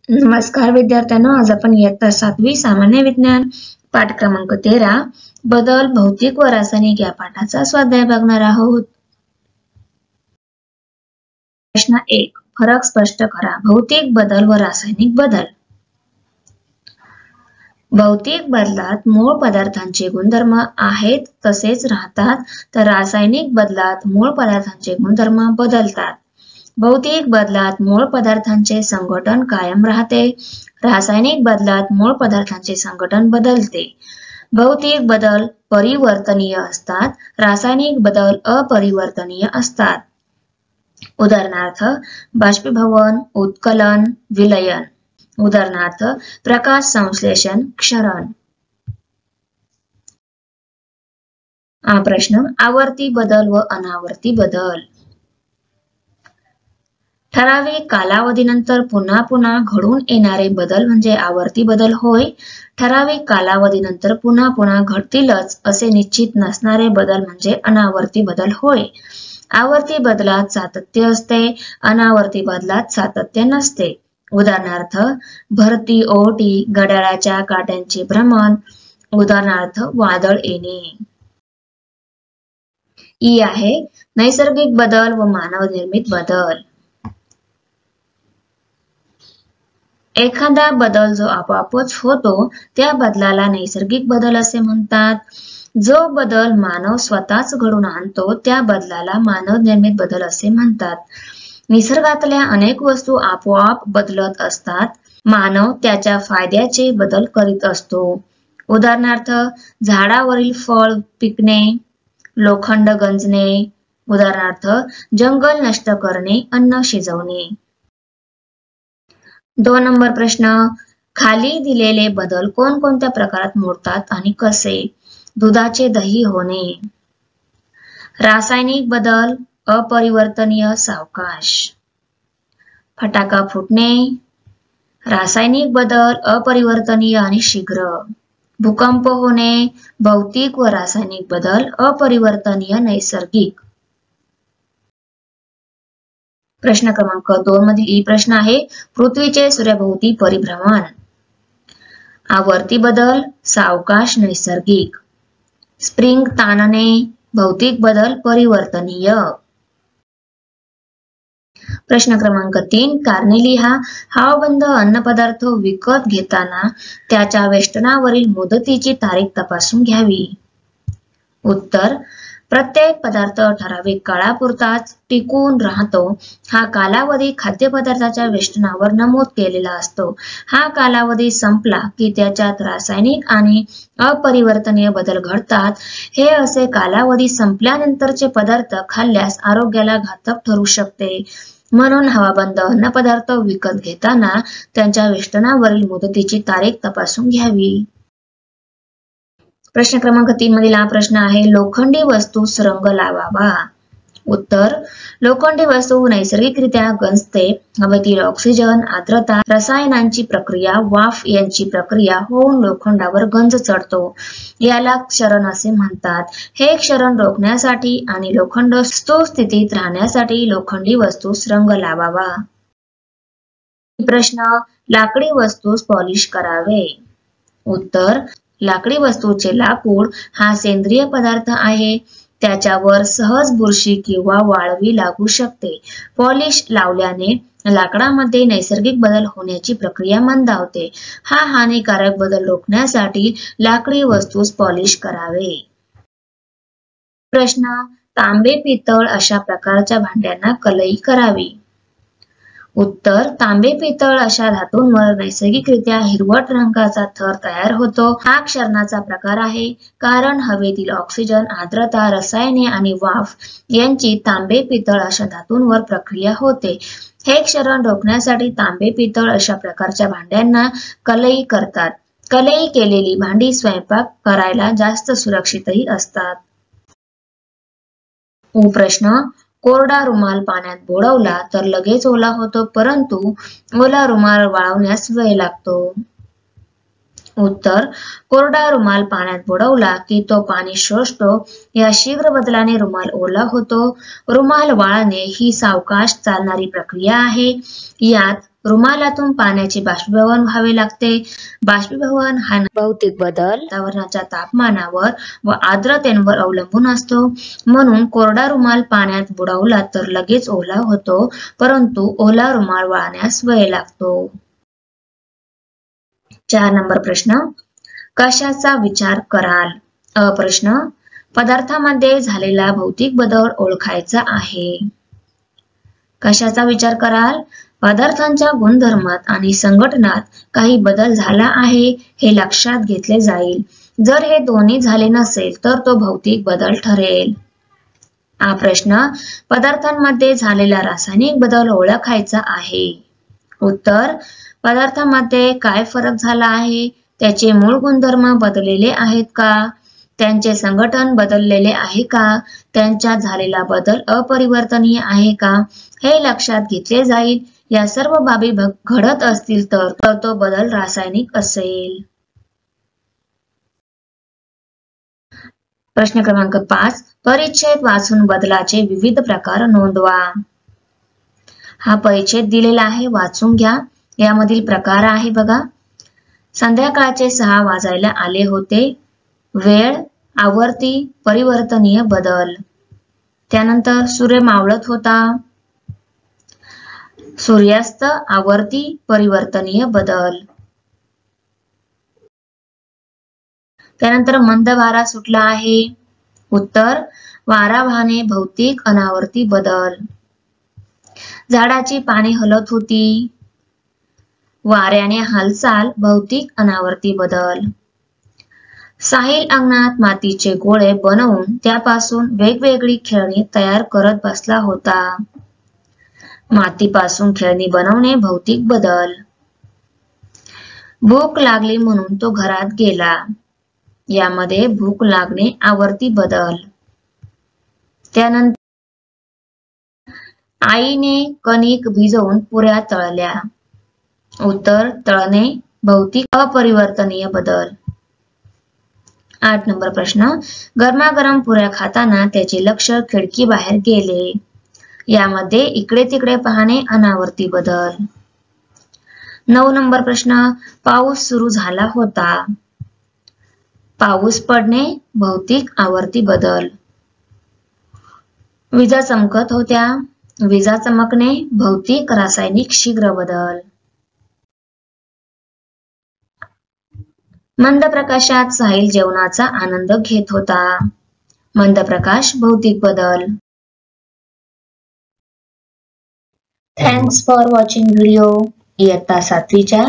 नमस्कार विद्यार्थ्यांनो, आज आपण इयत्ता 7वी सामान्य विज्ञान पाठ क्रमांक 13 बदल भौतिक व रासायनिक या पाठाचा स्वाध्याय बघणार आहोत। प्रश्न 1, फरक स्पष्ट करा। भौतिक बदल व रासायनिक बदल। भौतिक बदलात मूळ पदार्थांचे गुणधर्म आहेत तसेच राहतात, तर रासायनिक बदलात मूळ पदार्थांचे गुणधर्म बदलतात। भौतिक बदलात मूळ पदार्थांचे संघटन कायम राहते, रासायनिक बदलात मूळ पदार्थांचे संघटन बदलते। भौतिक बदल परिवर्तनीय असतात, रासायनिक बदल अपरिवर्तनीय असतात। उदाहरणार्थ बाष्पीभवन, उत्कलन, विलयन। उदाहरणार्थ प्रकाश संश्लेषण, क्षरण। हा प्रश्न आवर्ती बदल व अनावर्ती बदल। ठराविक कालावधीनंतर पुन्हा पुन्हा घडून येणारे बदल म्हणजे आवर्ती बदल होय। ठराविक कालावधीनंतर पुन्हा पुन्हा घडतीलच असे निश्चित नसणारे बदल म्हणजे अनावर्ती बदल होय। आवर्ती बदलात सातत्य असते, अनावर्ती बदलात सातत्य नसते। उदाहरणार्थ भरती ओहोटी, घड्याळाच्या काट्यांचे भ्रमण। उदाहरणार्थ वादळ येणे। ई आहे नैसर्गिक बदल व मानव निर्मित बदल। एखादा बदल जो आपोआपच होतो त्या बदलाला नैसर्गिक बदल असे म्हणतात। जो बदल मानव स्वतःच घडवून आणतो त्या बदलाला मानव निर्मित बदल असे म्हणतात। निसर्गातल्या अनेक वस्तू आपोआप बदलत असतात, मानव त्याच्या फायद्याचे बदल करीत असतो। उदाहरणार्थ झाडावरील फळ पिकणे, लोखंड गंजणे। उदाहरणार्थ जंगल नष्ट करणे, अन्न शिजवणे। 2 नंबर प्रश्न, खाली दिलेले बदल कोणकोणत्या प्रकारात मोडतात आणि कसे? दुधाचे दही होणे। रासायनिक बदल अपरिवर्तनीय सावकाश। फटाका फुटणे। रासायनिक बदल अपरिवर्तनीय आणि शीघ्र। भूकंप होणे। भौतिक व रासायनिक बदल अपरिवर्तनीय नैसर्गिक। प्रश्न क्रमांक 2 मधील ई प्रश्न आहे पृथ्वीचे सूर्यभोवती परिभ्रमण। आवर्ती बदल सावकाश नैसर्गिक। स्प्रिंग ताणणे भौतिक बदल परिवर्तनीय। प्रश्न क्रमांक 3 कारणे लिहा। हवाबंद अन्नपदार्थ विकत घेताना त्याच्या वेष्टनावरील मुदतीची तारीख तपासून घ्यावी। उत्तर प्रत्येक पदार्थ ठराविक काळापुरताच टिकून राहतो। हा कालावधी खाद्यपदार्थाच्या वेष्टनावर नमूद केलेला असतो। हा कालावधी संपला की त्याच्यात रासायनिक आणि अपरिवर्तनीय बदल घडतात। हे असे कालावधी संपल्यानंतरचे पदार्थ खाल्ल्यास आरोग्याला घातक ठरू शकते। म्हणून हवाबंद अन्नपदार्थ विकत घेताना त्यांच्या वेष्टनावरील मुदतीची तारीख तपासून घ्यावी। प्रश्न क्रमांक 3 मधील हा प्रश्न आहे लोखंडी वस्तूस रंग लावावा। उत्तर लोखंडी वस्तू नैसर्गिकरित्या गंजते। हवेतील ऑक्सिजन, आर्द्रता, रसायनांची प्रक्रिया, वाफ यांची प्रक्रिया होऊन लोखंडावर गंज चढतो। याला क्षरण असे म्हणतात। हे क्षरण रोखण्यासाठी आणि लोखंड सुस्थितीत राहण्यासाठी लोखंडी वस्तूस रंग लावावा। प्रश्न लाकडी वस्तूस पॉलिश करावे। उत्तर लाकडी वस्तूचे लाकूड हा सेंद्रिय पदार्थ आहे। त्याच्यावर सहज बुरशी किंवा वाळवी लागू शकते। पॉलिश लावल्याने लाकडामध्ये नैसर्गिक बदल होण्याची प्रक्रिया मंदावते। हा हानिकारक बदल रोखण्यासाठी लाकडी वस्तूस पॉलिश करावे। प्रश्न तांबे पितळ अशा प्रकारच्या भांड्यांना कलई करावी। उत्तर तांबे पितळ अशा धातूंवर नैसर्गिकरित्या हिरवट रंगाचा थर तयार होतो। हा क्षरणाचा प्रकार आहे, कारण हवेतील ऑक्सिजन, आर्द्रता, रसायने आणि वाफ यांची तांबे पितळ अशा धातूंवर प्रक्रिया होते। हे क्षरण रोखण्यासाठी तांबे पितळ अशा प्रकारच्या भांड्यांना कलई करतात। कलई केलेली भांडी स्वयंपाक करायला जास्त सुरक्षितही असतात। प्रश्न कोरडा रुमाल पाण्यात बुडवला तर लगेच ओला होतो, परंतु ओला रुमाल वाळवण्यास वेळ लागतो। उत्तर कोरडा रुमाल पाण्यात बुडवला की तो पाणी शोषतो। या शीघ्र बदलाने रुमाल ओला होतो। रुमाल वाळणे ही सावकाश चालणारी प्रक्रिया आहे। यात रुमालातून पाण्याचे बाष्पीभवन व्हावे लागते. बाष्पीभवन हा भौतिक बदल वातावरणाच्या तापमानावर व आर्द्रतेवर अवलंबून असतो. म्हणून कोरडा रुमाल पाण्यात बुडवला तर लगेच ओला होतो, परंतु ओला रुमाल वाळण्यास वेळ लागतो. 4 नंबर प्रश्न, कशाचा विचार कराल? अ प्रश्न, पदार्थामध्ये झालेला भौतिक बदल ओळखायचा आहे. कशाचा विचार कराल? पदार्थांच्या गुणधर्मात आणि संघटनात काही बदल झाला आहे हे लक्षात घेतले जाईल. जर हे दोन्ही झाले नसेल तर तो भौतिक बदल ठरेल. हा प्रश्न, पदार्थांमध्ये झालेला रासायनिक बदल ओळखायचा आहे. उत्तर, पदार्थांमध्ये काय फरक झाला आहे? त्याचे मूळ गुणधर्म बदललेले आहेत का? त्यांचे संघटन बदललेले आहे का? त्यांच्यात झालेला बदल अपरिवर्तनीय आहे का? हे लक्षात घेतले जाईल. या सर्व बाबी घडत असतील तर तो बदल रासायनिक असेल. प्रश्न क्रमांक 5, परिच्छेद वाचून बदलाचे विविध प्रकार नोंदवा. हा परिच्छेद दिलेला आहे, वाचून घ्या. यामधील प्रकार आहे बघा. संध्याकाळचे 6 वाजायला आले होते. वेळ, आवर्ती, परिवर्तनीय बदल. त्यानंतर सूर्य मावळत होता. सूर्यास्त, आवर्ती, परिवर्तनीय बदल. त्यानंतर मंद वारा सुटला आहे. उत्तर, वारा वाहने, भौतिक अनावर्ती बदल. झाडाची पाने हलत होती. वाऱ्याने हालचाल, भौतिक अनावर्ती बदल. साहिल अंगणात मातीचे गोळे बनवून त्यापासून वेगवेगळी खेळणी तयार करत बसला होता. मातीपासून खेळणी बनवणे, भौतिक बदल. भूक लागली म्हणून तो घरात गेला. यामध्ये भूक लागणे, आवर्ती बदल. त्यानंतर आईने कणिक भिजवून पुऱ्या तळल्या. उत्तर, तळणे, भौतिक अपरिवर्तनीय बदल. 8 नंबर प्रश्न, गरमागरम पुऱ्या खाताना त्याचे लक्ष खिडकी बाहेर गेले. यामध्ये इकडे तिकडे पाहणे, अनावर्ती बदल. 9 नंबर प्रश्न, पाऊस सुरू झाला होता. पाऊस पडणे, भौतिक आवर्ती बदल. विजा चमकत होत्या. विजा चमकणे, भौतिक रासायनिक शीघ्र बदल. मंद प्रकाशात साहिल जेवणाचा आनंद घेत होता. मंद प्रकाश, भौतिक बदल. Thanks for watching video. इयत्ता 7वीच्या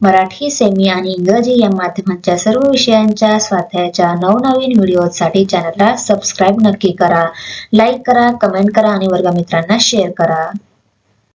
मराठी, सेमी आणि इंग्रजी या माध्यमांच्या सर्व विषयांच्या स्वाध्यायाच्या नवनवीन व्हिडिओसाठी चॅनलला सबस्क्राईब नक्की करा. लाईक करा, कमेंट करा आणि वर्गमित्रांना शेअर करा.